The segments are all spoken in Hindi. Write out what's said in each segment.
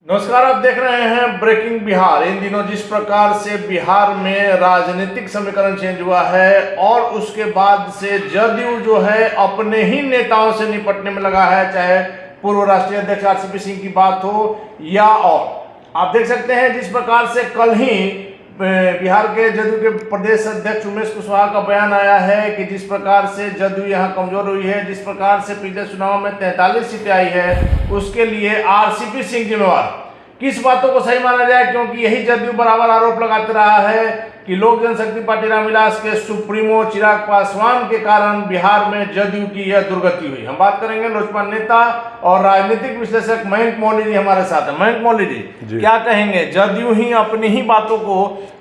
नमस्कार, आप देख रहे हैं ब्रेकिंग बिहार। इन दिनों जिस प्रकार से बिहार में राजनीतिक समीकरण चेंज हुआ है और उसके बाद से जदयू जो है अपने ही नेताओं से निपटने में लगा है, चाहे पूर्व राष्ट्रीय अध्यक्ष आरसीपी सिंह की बात हो या और आप देख सकते हैं जिस प्रकार से कल ही बिहार के जदयू के प्रदेश अध्यक्ष उमेश कुशवाहा का बयान आया है कि जिस प्रकार से जदयू यहाँ कमजोर हुई है, जिस प्रकार से पिछले चुनाव में 43 सीटें आई है, उसके लिए आरसीपी सिंह जिम्मेवार। किस बातों को सही माना जाए, क्योंकि यही जदयू बराबर आरोप लगाते रहा है कि लोक जनशक्ति पार्टी रामविलास के सुप्रीमो चिराग पासवान के कारण बिहार में जदयू की यह दुर्गति हुई। हम बात करेंगे लोजपा नेता और राजनीतिक विश्लेषक मयंक मौली जी हमारे साथ है। मयंक मौली जी, क्या कहेंगे? जदयू ही अपनी ही बातों को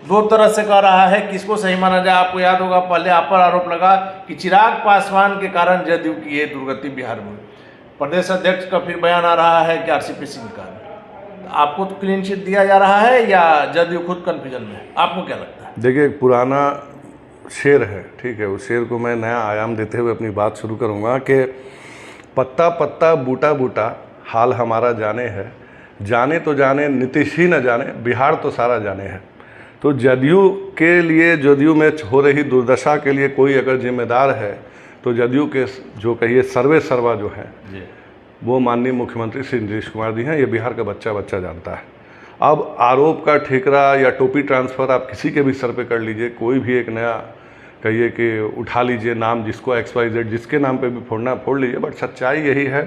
दो तरह से कह रहा है, किसको सही माना जाए? आपको याद होगा पहले आप पर आरोप लगा कि चिराग पासवान के कारण जदयू की ये दुर्गति बिहार में। प्रदेश अध्यक्ष का फिर बयान आ रहा है कि आरसीपी सिंह का। आपको तो क्लीन चिट दिया जा रहा है या जदयू खुद कंफ्यूजन में है? आपको क्या लगता है? देखिए, एक पुराना शेर है, ठीक है, उस शेर को मैं नया आयाम देते हुए अपनी बात शुरू करूंगा कि पत्ता पत्ता बूटा बूटा हाल हमारा जाने है, जाने तो जाने नीतीश ही न जाने, बिहार तो सारा जाने है। तो जदयू के लिए, जदयू में हो रही दुर्दशा के लिए कोई अगर जिम्मेदार है तो जदयू के जो कहिए सर्वे सर्वा जो है वो माननीय मुख्यमंत्री श्री नीतीश कुमार जी हैं। ये बिहार का बच्चा बच्चा जानता है। अब आरोप का ठेकरा या टोपी ट्रांसफ़र आप किसी के भी सर पे कर लीजिए, कोई भी एक नया कहिए कि उठा लीजिए नाम, जिसको XYZ जिसके नाम पे भी फोड़ना फोड़ लीजिए, बट सच्चाई यही है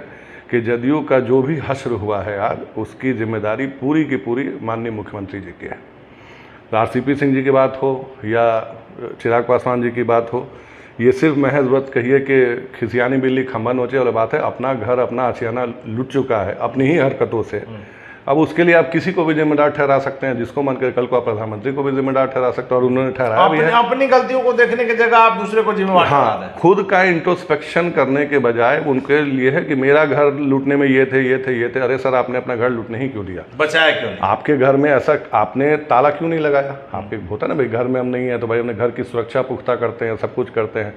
कि जदयू का जो भी हश्र हुआ है आज, उसकी जिम्मेदारी पूरी की पूरी माननीय मुख्यमंत्री जी की है। आरसीपी सिंह जी की बात हो या चिराग पासवान जी की बात हो, ये सिर्फ महज व्रत कहिए कि खिसियानी बिल्ली खंभा नोचे वाला बात है। अपना घर अपना आशियाना लुट चुका है अपनी ही हरकतों से। अब उसके लिए आप किसी को भी जिम्मेदार ठहरा सकते हैं, जिसको मन करे कल को आप प्रधानमंत्री को भी जिम्मेदार ठहरा सकते हैं, और उन्होंने ठहराया भी है। अपनी गलतियों को देखने की जगह आप दूसरे को जिम्मेदार ठहरा दें। खुद का इंट्रोस्पेक्शन करने के बजाय उनके लिए है कि मेरा घर लूटने में ये थे ये थे ये थे। अरे सर, आपने अपना घर लूटने ही क्यों दिया? बचाया क्यों नहीं? आपके घर में ऐसा आपने ताला क्यों नहीं लगाया? आपके होता ना भाई, घर में हम नहीं है तो भाई अपने घर की सुरक्षा पुख्ता करते हैं, सब कुछ करते हैं।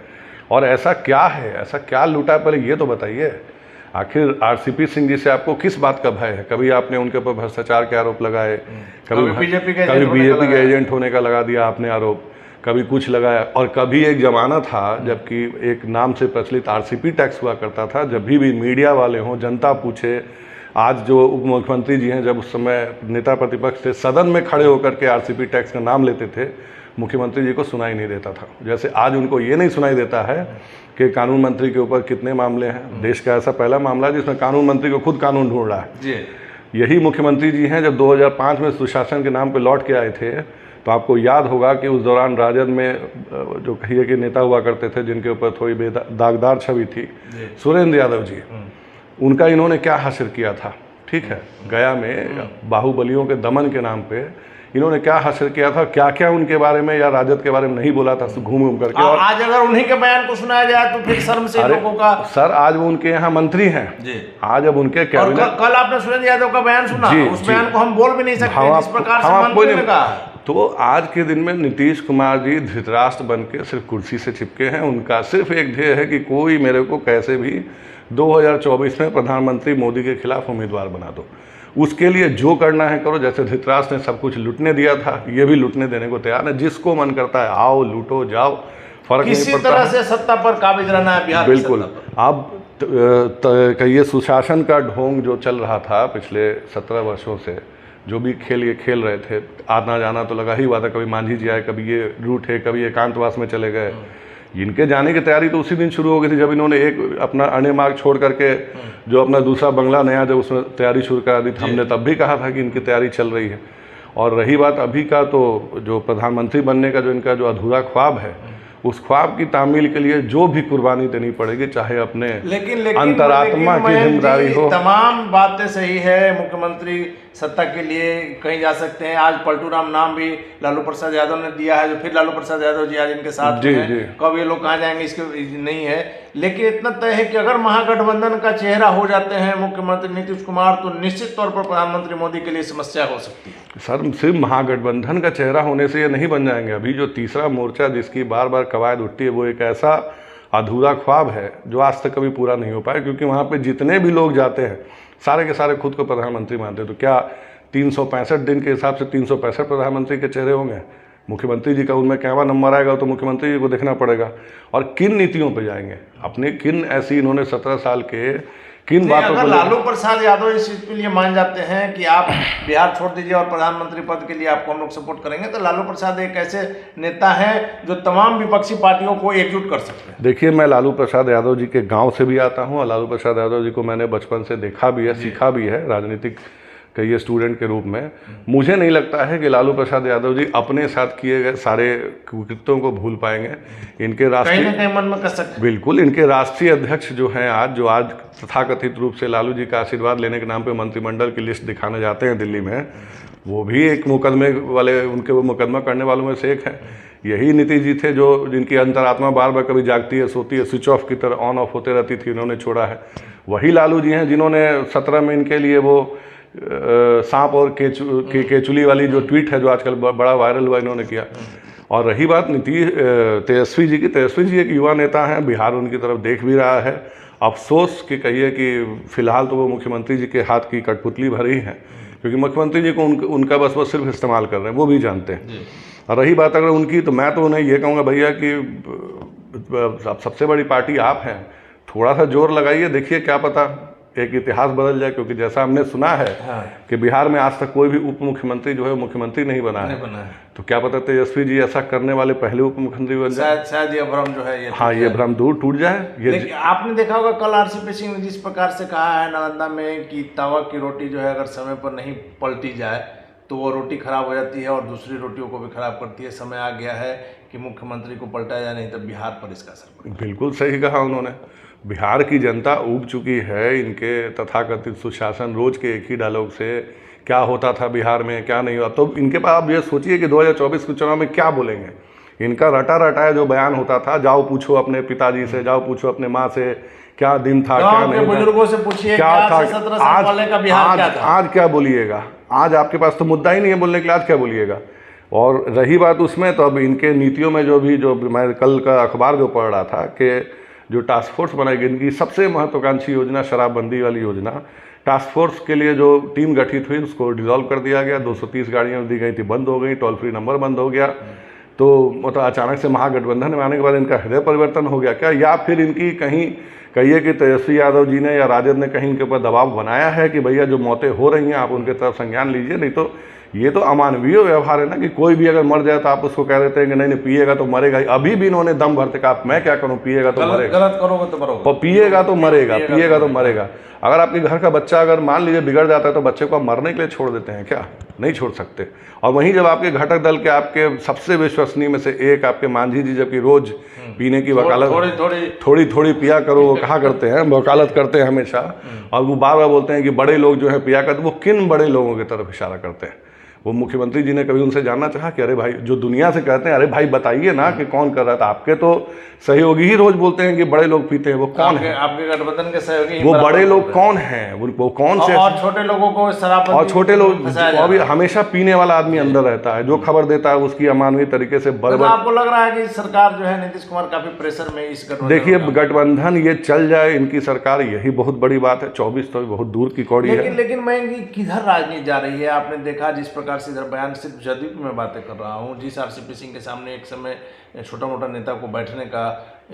और ऐसा क्या है, ऐसा क्या लूटा, पहले ये तो बताइए। आखिर आरसीपी सिंह जी से आपको किस बात का भय है? कभी आपने उनके ऊपर भ्रष्टाचार के आरोप लगाए, कभी बीजेपी के एजेंट होने का लगा दिया आपने आरोप, कभी कुछ लगाया। और कभी एक जमाना था जबकि एक नाम से प्रचलित आरसीपी टैक्स हुआ करता था। जब भी मीडिया वाले हों, जनता पूछे, आज जो उप मुख्यमंत्री जी हैं, जब उस समय नेता प्रतिपक्ष थे, सदन में खड़े होकर के आरसीपी टैक्स का नाम लेते थे, मुख्यमंत्री जी को सुनाई नहीं देता था। जैसे आज उनको ये नहीं सुनाई देता है कि कानून मंत्री के ऊपर कितने मामले हैं। देश का ऐसा पहला मामला है जिसमें कानून मंत्री को खुद कानून ढूंढ रहा है। यही मुख्यमंत्री जी हैं। जब 2005 में सुशासन के नाम पे लौट के आए थे, तो आपको याद होगा कि उस दौरान राजद में जो कहिए कि नेता हुआ करते थे, जिनके ऊपर थोड़ी दागदार छवि थी, सुरेंद्र यादव जी, उनका इन्होंने क्या हासिल किया था? ठीक है, गया में बाहुबलियों के दमन के नाम पे इन्होंने क्या हासिल किया था, क्या क्या उनके बारे में या राजद के बारे में नहीं बोला था घूम घूम करके। और आज अगर उन्हीं के बयान को सुनाया जाए तो फिर शर्म से लोगों का। सर, आज वो उनके यहाँ मंत्री हैं जी। आज अब उनके कैबिनेट, कल आपने सुरेंद्र यादव का बयान सुना, उस बयान को हम बोल भी नहीं सकते जिस प्रकार से मंत्री ने कहा। तो आज के दिन में नीतीश कुमार जी धृतराष्ट्र बन के सिर्फ कुर्सी से चिपके हैं। उनका सिर्फ एक ध्येय है कि कोई मेरे को कैसे भी 2024 में प्रधानमंत्री मोदी के खिलाफ उम्मीदवार बना दो। उसके लिए जो करना है करो। जैसे धृतराष्ट्र ने सब कुछ लूटने दिया था, ये भी लूटने देने को तैयार है। जिसको मन करता है आओ लूटो जाओ, फर्क नहीं पड़ता। किसी तरह से सत्ता पर काबिज रहना है बिहार। बिल्कुल। अब कहिए सुशासन का ढोंग जो चल रहा था पिछले 17 वर्षों से, जो भी खेल ये खेल रहे थे, आना जाना तो लगा ही हुआ था। कभी मांझी जी आए, कभी ये रूट है, कभी एकांतवास में चले गए। इनके जाने की तैयारी तो उसी दिन शुरू हो गई थी जब इन्होंने एक अपना अन्य मार्ग छोड़ करके जो अपना दूसरा बंगला नया जब उसमें तैयारी शुरू करा दी थी। हमने तब भी कहा था कि इनकी तैयारी चल रही है। और रही बात अभी का, तो जो प्रधानमंत्री बनने का जो इनका जो अधूरा ख्वाब है, उस ख्वाब की तामील के लिए जो भी कुर्बानी देनी पड़ेगी, चाहे अपने अंतरात्मा की जिम्मेदारी हो। तमाम बातें सही है। मुख्यमंत्री सत्ता के लिए कहीं जा सकते हैं। आज पलटू राम नाम भी लालू प्रसाद यादव ने दिया है, जो फिर लालू प्रसाद यादव जी आज इनके साथ हैं। कब ये लोग कहाँ जाएंगे इसके नहीं है, लेकिन इतना तय है कि अगर महागठबंधन का चेहरा हो जाते हैं मुख्यमंत्री नीतीश कुमार, तो निश्चित तौर पर प्रधानमंत्री मोदी के लिए समस्या हो सकती है। सर, सिर्फ महागठबंधन का चेहरा होने से ये नहीं बन जाएंगे। अभी जो तीसरा मोर्चा जिसकी बार बार कवायद उठती है, वो एक ऐसा अधूरा ख्वाब है जो आज तक कभी पूरा नहीं हो पाया, क्योंकि वहाँ पे जितने भी लोग जाते हैं सारे के सारे खुद को प्रधानमंत्री मानते हैं। तो क्या 365 दिन के हिसाब से 365 प्रधानमंत्री के चेहरे होंगे? मुख्यमंत्री जी का उनमें कैवा नंबर आएगा तो मुख्यमंत्री जी को देखना पड़ेगा। और किन नीतियों पे जाएंगे, अपने किन ऐसी इन्होंने 17 साल के किन बातों अगर को लालू प्रसाद यादव इस चीज के लिए मान जाते हैं कि आप बिहार छोड़ दीजिए और प्रधानमंत्री पद के लिए आपको हम लोग सपोर्ट करेंगे, तो लालू प्रसाद एक ऐसे नेता हैं जो तमाम विपक्षी पार्टियों को एकजुट कर सकते हैं। देखिए, मैं लालू प्रसाद यादव जी के गांव से भी आता हूं और लालू प्रसाद यादव जी को मैंने बचपन से देखा भी है, सीखा भी है राजनीतिक कहिए स्टूडेंट के रूप में। मुझे नहीं लगता है कि लालू प्रसाद यादव जी अपने साथ किए गए सारे कृत्यों को भूल पाएंगे। इनके कहीं ना कहीं मन में कसक, बिल्कुल, इनके राष्ट्रीय अध्यक्ष जो हैं आज तथाकथित रूप से लालू जी का आशीर्वाद लेने के नाम पे मंत्रिमंडल की लिस्ट दिखाने जाते हैं दिल्ली में, वो भी एक मुकदमे वाले, उनके वो मुकदमा करने वालों में से एक है। यही नीतीश जी थे जो जिनकी अंतरात्मा बार बार कभी जागती है, सोती है, स्विच ऑफ की तरह ऑन ऑफ होते रहती थी, उन्होंने छोड़ा है। वही लालू जी हैं जिन्होंने 17 में इनके लिए वो सांप और केचुली वाली जो ट्वीट है जो आजकल बड़ा वायरल हुआ, इन्होंने किया। और रही बात तेजस्वी जी की, तेजस्वी जी एक युवा नेता हैं, बिहार उनकी तरफ देख भी रहा है। अफसोस कि कहिए कि फिलहाल तो वो मुख्यमंत्री जी के हाथ की कठपुतली भरी है, क्योंकि मुख्यमंत्री जी को उनका बस सिर्फ इस्तेमाल कर रहे हैं, वो भी जानते हैं। और रही बात अगर उनकी, तो मैं तो उन्हें ये कहूँगा भैया कि सबसे बड़ी पार्टी आप हैं, थोड़ा सा जोर लगाइए, देखिए क्या पता एक इतिहास बदल जाए। क्योंकि जैसा हमने सुना है कि बिहार में आज तक कोई भी उप मुख्यमंत्री जो है मुख्यमंत्री नहीं बना है, तो क्या पता तेजस्वी जी ऐसा करने वाले पहले उप मुख्यमंत्री बन जाए। शायद ये भ्रम जो है ये भ्रम दूर टूट जाए। ये आपने देखा होगा कल आरसीपी सिंह ने जिस प्रकार से कहा है नालंदा में कि तवा की रोटी जो है अगर समय पर नहीं पलटी जाए तो वो रोटी खराब हो जाती है और दूसरी रोटियों को भी खराब करती है। समय आ गया है कि मुख्यमंत्री को पलटाया जाए, नहीं तो बिहार पर इसका असर पड़ेगा। बिल्कुल सही कहा उन्होंने। बिहार की जनता ऊब चुकी है इनके तथाकथित सुशासन, रोज के एक ही डायलॉग से क्या होता था बिहार में, क्या नहीं हुआ। तो इनके पास आप ये सोचिए कि 2024 के चुनाव में क्या बोलेंगे। इनका रटा रटाया जो बयान होता था, जाओ पूछो अपने पिताजी से, जाओ पूछो अपने माँ से, क्या दिन था, क्या नहीं, बुजुर्गों से पूछिए क्या था, आज क्या बोलिएगा। आज आपके पास तो मुद्दा ही नहीं है बोलने के लिए, आज क्या बोलिएगा। और रही बात उसमें, तो अब इनके नीतियों में जो मैं कल का अखबार जो पढ़ रहा था कि जो टास्क फोर्स बनाई गई, इनकी सबसे महत्वाकांक्षी योजना शराबबंदी वाली योजना, टास्क फोर्स के लिए जो टीम गठित हुई उसको डिसॉल्व कर दिया गया। 230 गाड़ियाँ दी गई थी, बंद हो गई, टोल फ्री नंबर बंद हो गया। तो मतलब अचानक से महागठबंधन में आने के बाद इनका हृदय परिवर्तन हो गया क्या, या फिर इनकी कहीं कहिए कि तेजस्वी यादव जी ने या राजद ने कहीं इनके ऊपर दबाव बनाया है कि भैया जो मौतें हो रही हैं आप उनके तरफ संज्ञान लीजिए। नहीं तो ये तो अमानवीय व्यवहार है ना कि कोई भी अगर मर जाए तो आप उसको कह देते हैं कि नहीं पिएगा तो मरेगा। अभी भी इन्होंने दम भरते कहा मैं क्या करूं, पिएगा तो मरेगा, गलत करोगे तो मरोगे, पिएगा तो मरेगा, पिएगा तो मरेगा। अगर आपके घर का बच्चा अगर मान लीजिए बिगड़ जाता है तो बच्चे को आप मरने के लिए छोड़ देते हैं क्या? नहीं छोड़ सकते। और वहीं जब आपके घटक दल के आपके सबसे विश्वसनीय में से एक आपके मांझी जी जबकि रोज पीने की वकालत थोड़ी थोड़ी पिया करो वो कहा करते हैं, वकालत करते हैं हमेशा, और वो बार बार बोलते हैं कि बड़े लोग जो है पिया करते, वो किन बड़े लोगों की तरफ इशारा करते हैं? वो मुख्यमंत्री जी ने कभी उनसे जानना चाहा कि अरे भाई, जो दुनिया से कहते हैं अरे भाई बताइए ना कि कौन कर रहा था? आपके तो सहयोगी ही रोज बोलते हैं कि बड़े लोग पीते हैं, वो कौन है? आपके गठबंधन के सहयोगी वो बड़े लोग कौन हैं? वो कौन से? और छोटे लोगों को शराब, और छोटे लोग अभी हमेशा पीने वाला आदमी अंदर रहता है, जो खबर देता है उसकी अमानवीय तरीके से बर्बाद। आपको लग रहा है कि सरकार जो है नीतीश कुमार काफी प्रेशर में इस गठबंधन? देखिए, गठबंधन ये चल जाए इनकी सरकार, यही बहुत बड़ी बात है। 24 तो बहुत दूर की कौड़ी है। लेकिन मैं किधर राजनीति जा रही है आपने देखा, जिस प्रकार से इधर बयान सिर्फ जदयू की मैं बातें कर रहा हूँ। जिस आरसीपी सिंह के सामने एक समय छोटा मोटा नेता को बैठने का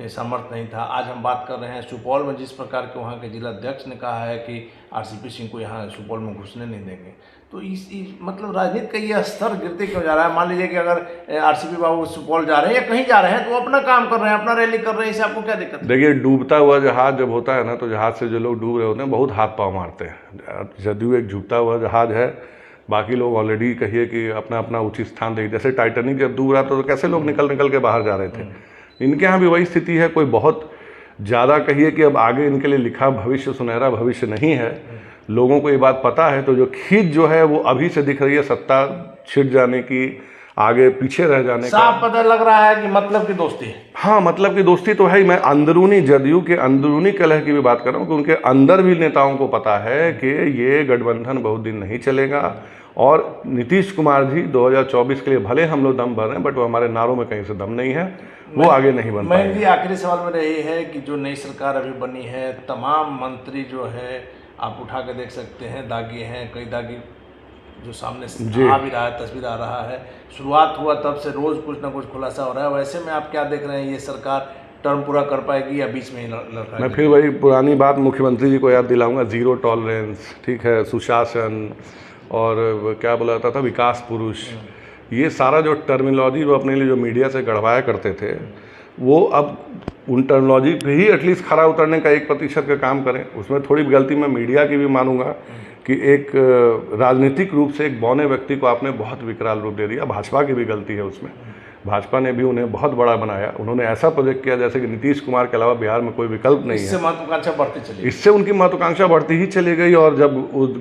सामर्थ्य नहीं था, आज हम बात कर रहे हैं सुपौल में जिस प्रकार के वहाँ के जिला अध्यक्ष ने कहा है कि आरसीपी सिंह को यहाँ सुपौल में घुसने नहीं देंगे। तो इस मतलब राजनीति का ये स्तर गिरते क्यों जा रहा है? मान लीजिए कि अगर आरसीपी बाबू सुपौल जा रहे हैं या कहीं जा रहे हैं तो वो अपना काम कर रहे हैं, अपना रैली कर रहे हैं, इससे आपको क्या दिक्कत है? देखिए, डूबता हुआ जहाज जब होता है ना, तो जहाज से जो लोग डूब रहे होते हैं बहुत हाथ पाँव मारते हैं। जदयू एक डूबता हुआ जहाज है, बाकी लोग ऑलरेडी कहिए कि अपना अपना उचित स्थान देख, जैसे टाइटैनिक जब डूब रहा था तो कैसे लोग निकल के बाहर जा रहे थे। इनके यहाँ भी वही स्थिति है। कोई बहुत ज़्यादा कहिए कि अब आगे इनके लिए लिखा भविष्य, सुनहरा भविष्य नहीं है। लोगों को ये बात पता है, तो जो खींच जो है वो अभी से दिख रही है सत्ता छिड़ जाने की, आगे पीछे रह जाने का। साफ पता लग रहा है कि मतलब की दोस्ती है। हाँ, मतलब की दोस्ती तो है ही। मैं अंदरूनी जदयू के अंदरूनी कलह की भी बात कर रहा हूँ कि उनके अंदर भी नेताओं को पता है कि ये गठबंधन बहुत दिन नहीं चलेगा और नीतीश कुमार जी 2024 के लिए भले हम लोग दम भर रहे हैं, बट वो हमारे नारों में कहीं से दम नहीं है, वो आगे नहीं बन पाएंगे। मेरी आखिरी सवाल में रही है कि जो नई सरकार अभी बनी है, तमाम मंत्री जो है आप उठा के देख सकते हैं, दागी हैं, कई दागी जो सामने से आ भी रहा है, तस्वीर आ रहा है। शुरुआत हुआ तब से रोज कुछ ना कुछ खुलासा हो रहा है। वैसे में आप क्या देख रहे हैं, ये सरकार टर्म पूरा कर पाएगी या बीच में ही लड़ाई? मैं फिर वही पुरानी बात मुख्यमंत्री जी को याद दिलाऊंगा, जीरो टॉलरेंस, ठीक है, सुशासन, और क्या बोला जाता था, विकास पुरुष। ये सारा जो टर्मिनोलॉजी वो अपने लिए जो मीडिया से गढ़वाया करते थे, वो अब उन टर्मिनोलॉजी पे ही एटलीस्ट खरा उतरने का 1% का काम करें। उसमें थोड़ी गलती मैं मीडिया की भी मानूंगा कि एक राजनीतिक रूप से एक बौने व्यक्ति को आपने बहुत विकराल रूप दे दिया। भाजपा की भी गलती है उसमें, भाजपा ने भी उन्हें बहुत बड़ा बनाया। उन्होंने ऐसा प्रोजेक्ट किया जैसे कि नीतीश कुमार के अलावा बिहार में कोई विकल्प नहीं है। इससे महत्वाकांक्षा बढ़ती चली, इससे उनकी महत्वाकांक्षा बढ़ती ही चली गई। और जब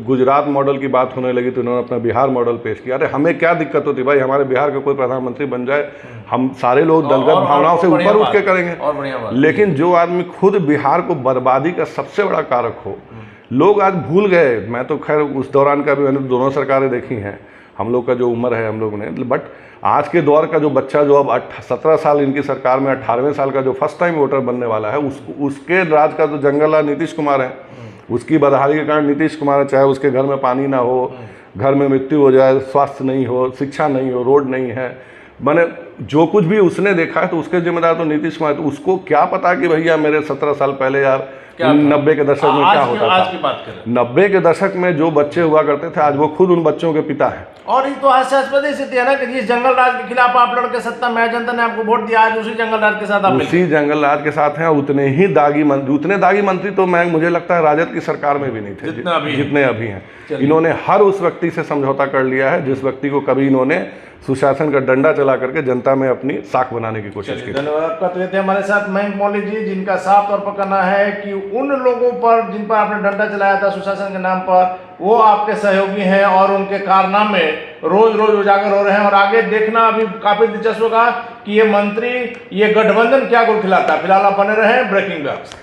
गुजरात मॉडल की बात होने लगी तो उन्होंने अपना बिहार मॉडल पेश किया। अरे हमें क्या दिक्कत होती भाई, हमारे बिहार का कोई प्रधानमंत्री बन जाए, हम सारे लोग दलगत भावनाओं से ऊपर उठ के करेंगे। और बढ़िया बात। लेकिन जो आदमी खुद बिहार को बर्बादी का सबसे बड़ा कारक हो, लोग आज भूल गए। मैं तो खैर उस दौरान का भी मैंने दोनों सरकारें देखी हैं, हम लोग का जो उम्र है हम लोगों ने, बट आज के दौर का जो बच्चा जो अब 17 साल इनकी सरकार में, 18वें साल का जो फर्स्ट टाइम वोटर बनने वाला है, उसके राज का जो जंगल नीतीश कुमार है, उसकी बदहाली के कारण नीतीश कुमार है। चाहे उसके घर में पानी ना हो, घर में मृत्यु हो जाए, स्वास्थ्य नहीं हो, शिक्षा नहीं हो, रोड नहीं है, मैंने जो कुछ भी उसने देखा है तो उसके जिम्मेदार तो नीतीश कुमार। तो उसको क्या पता कि भैया मेरे 17 साल पहले यार 90 के दशक में क्या होता था। आज की बात करें, 90 के दशक में जो बच्चे हुआ करते थे, आज वो खुद उन बच्चों के पिता हैं। और ये तो हास्यास्पद स्थिति है ना कि जिस जंगल राज के खिलाफ आप लड़के सत्ता में, जनता ने आपको वोट दिया, आज उसी जंगल राज के साथ आप उसी जंगल राज के साथ हैं। उतने दागी मंत्री तो मुझे लगता है राजद की सरकार में भी नहीं थे जितने अभी हैं। इन्होंने हर उस व्यक्ति से समझौता कर लिया है जिस व्यक्ति को कभी इन्होंने सुशासन का डंडा चला करके जनता में अपनी साख बनाने की कोशिश की। धन्यवाद आपका। तो ये थे हमारे साथ मयंक मौलिक जी, जिनका साफ तौर पर कहना है कि उन लोगों पर जिन पर आपने डंडा चलाया था सुशासन के नाम पर, वो आपके सहयोगी हैं और उनके कारनामे रोज रोज उजागर हो रहे हैं। और आगे देखना अभी काफी दिलचस्प होगा कि ये मंत्री, ये गठबंधन क्या गुल खिलाता है। फिलहाल आप बने रहे ब्रेकिंग न्यूज।